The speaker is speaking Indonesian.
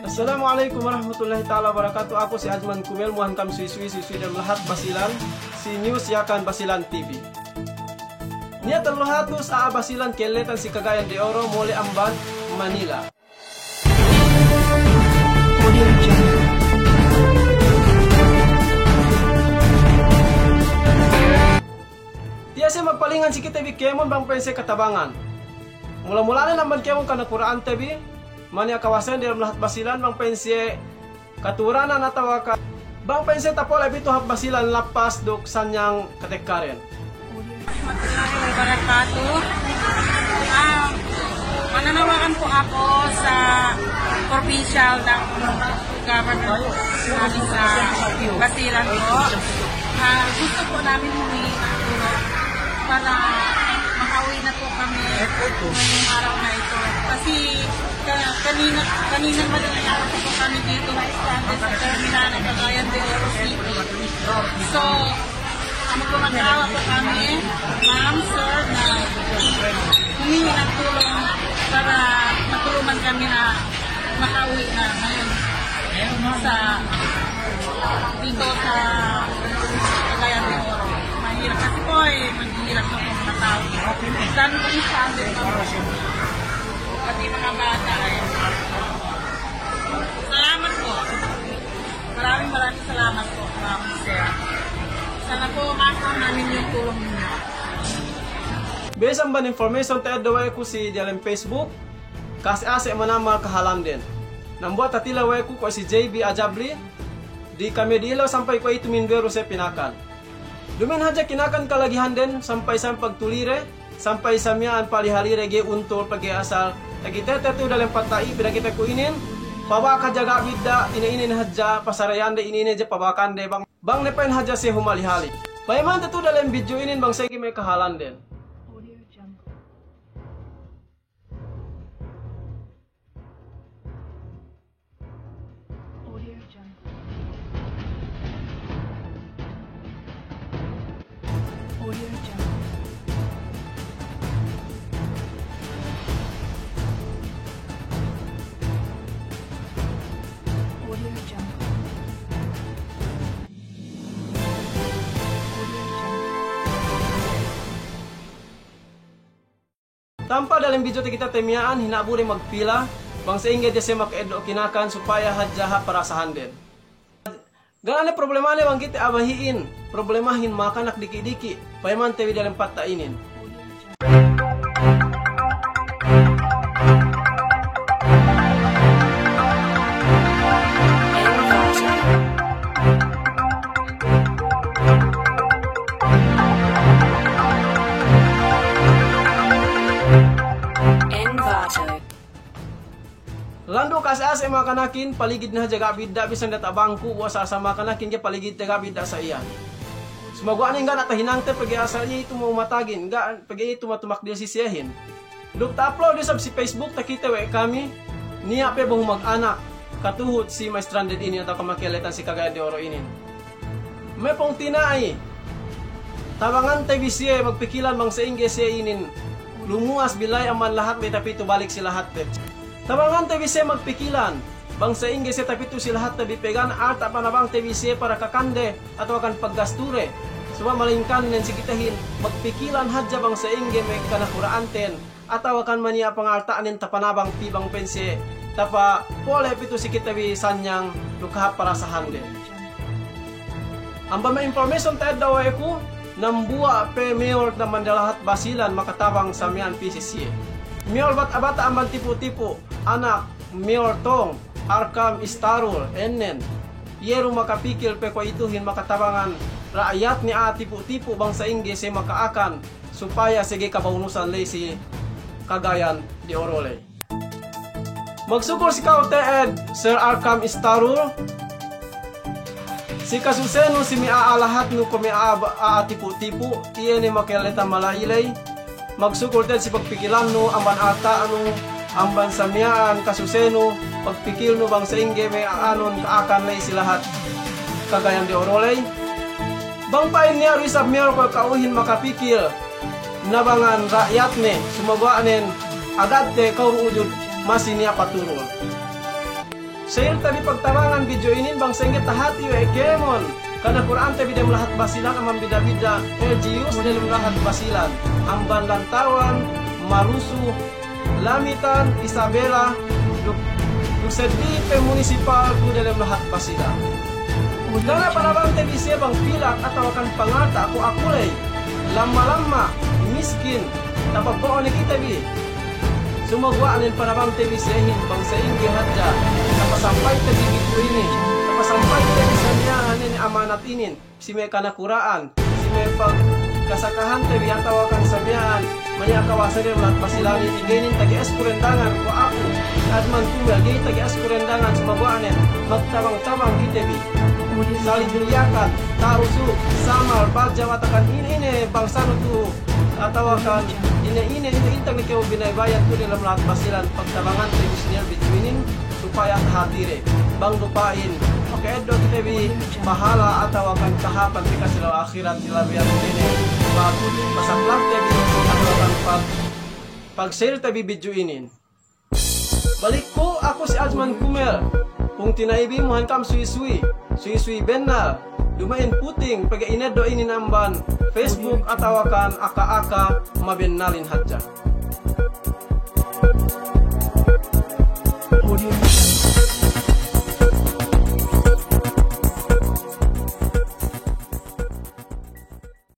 Assalamualaikum warahmatullahi taala wabarakatuh. Aku si Ajman Kumel, muhan kam suisui dan lahat basilan si News Yakan Basilan TV. Niya terlahatus a basilan keletan si Cagayan de Oro mole Amban, Manila. Tiasa magpalingan si kita bikemon bang pense katabangan. Mula-mula na naman kemon kanakuraan tabi. Manya kawasan dalam lahat basilan bang pense katuranan atau ka bang pense tapol abi to basilan lapas dok sanyang katekaren. Mananawagan po ako sa provincial ng government namin sa Basilan po. Gusto po namin humingi ng tulong para makauwi na po kami ngayong araw na ito. Kasi kaninang madaling araw po kami dito na istante sa terminal ng Cagayan de Oro City. So, magpapagawa po kami, ma'am, sir, na humingi ng tulong para matulungan kami na makauwi na ngayon dito sa Cagayan de Oro. Mahirap kasi po maghihirap na po mga tao. Lalo po yung standard na po. Pati mga bata Salamat po. Maraming salamat po, ma'am, sir. Sana po makakuha namin yung tulong niyo. Based on information tayo daway ko si dalam Facebook kasi asa manamal kahalan din. Nambuat tatila way ko si JB Ajabli di kami dilaw sampai ko itu minbero sa pinakan. Dumin haja kinakan kalagihan din sampai sa pagtulire sampai sa miyaan palihalire ge untol pagi asal tagitete tu dalam patai pida kita ko inin pabaka jaga bidda inin haja pasarayan de inin je pabakan de bang nepain haja se humalihali. Paiman tu dalam video inin bang segi may kahalan din. Tanpa dalam video kita temiaan hinaburi magpila bang sehingga dia semak edo kinakan supaya hajaha parasahan din. Ganane problemane bang kita abahiin problemahin makanak diki-diki paiman tewi dalam patta inin. Lando kasas ema kanakin paligid na jaga bidda bisan data bangku wasa sama kanakin dia paligid jaga bidda sa iyan. Sumagwa ni nga natahinante pagi asal niya itu mau matagin, nga pagi itu matumak dia sisiyahin. Duk ta-upload dia sa si Facebook takita we kami niya pe bahung mag-anak katuhot si may stranded ini atau kamakialitan si Cagayan de Oro ini. May pong tinay tabangan tayo siya magpikilan mang sa ingge siya inin lumuas bilay aman lahat may tapito balik si lahat pe. Tabangan tayo siya magpikilan bang sa ingge siya tapito si lahat tabi pegan arta panabang tayo siya para kakande atau akan paggasture. Suba malingkan nen sikitahin magpikilan hadja bang sa ingge may kanakuraanten atau akan mania pangartaan nen tapanabang pibang pense tapa pole pito sikitabi sanyang lukah para sa hande. Ang ba may information tayo daw ko nambua pe mayor na Mandalahat Basilan makatabang sa miyan PCC. Mayor bat abata amban tipo-tipo anak Mayor Tong Arkam Istarul enen yero makapikil pe ko ituhin makatabangan rakyat ni tipo-tipo bang sa ingge se makaakan supaya sige kabaunusan lay si Cagayan de Oro lay. Magsugol si Kauteed Sir Arkam Istarul si kasuseno si miaalahat no kumi tipo-tipo iye ni makeleta malaylay magsugol ted si pagpikilan no amban ata anong amban samyaan kasuseno pagpikil no bang sa ingge may anon kaakan lay si lahat Cagayan de Oro lay bang pain niya risab mayor ko kauhin makapikil nabangan rakyat ne sumagwaanen agad te kaurujud masih niya paturol. share tabi pagtabangan video ini bang sengget tahati wa ekemon. Karena Quran tabi dia melahat basilan amam bida-bida LGU dia melahat basilan. Amban lantawan, Marusu, Lamitan, Isabela, Duk municipal ku dalam melahat basilan. Karena panabang tabi siya bang pilak atau akan pangata aku akulay. Lama-lama, miskin, tapagpoon ni kita bi. Sumagwa anin panabang tabi siyahin bang sa ingi hadja. Napasampay tabi video ini. Napasampay tabi sa niya anin amanat inin. Si may kanakuraan, si may pagkasakahan tabi ang tawakan sa miyaan. Manya kawasan rin lahat pasilani. Igainin tagi eskurendangan ko ako. Adman tumel, gay tagi eskurendangan sumagwa anin. Magtabang-tabang kita bi. Saling diliakan, tarusu, samal, baja, watakan ini bangsa itu atau akan ini intang ni kau binaybayan tu dalam lahat basilan pagtabangan televisinya bituinin supaya hatire bang lupain oke do kita bi pahala atau akan kahapan tika sila akhirat sila biar ini pasaklang tabi atau akan pag-share tabi video ini balik ko ako si Ajman Kumel kung tinaibi mo hankam sui-sui benal lumayan puting pag inedo ini namban Facebook atau akan aka-aka mabenalin hadja.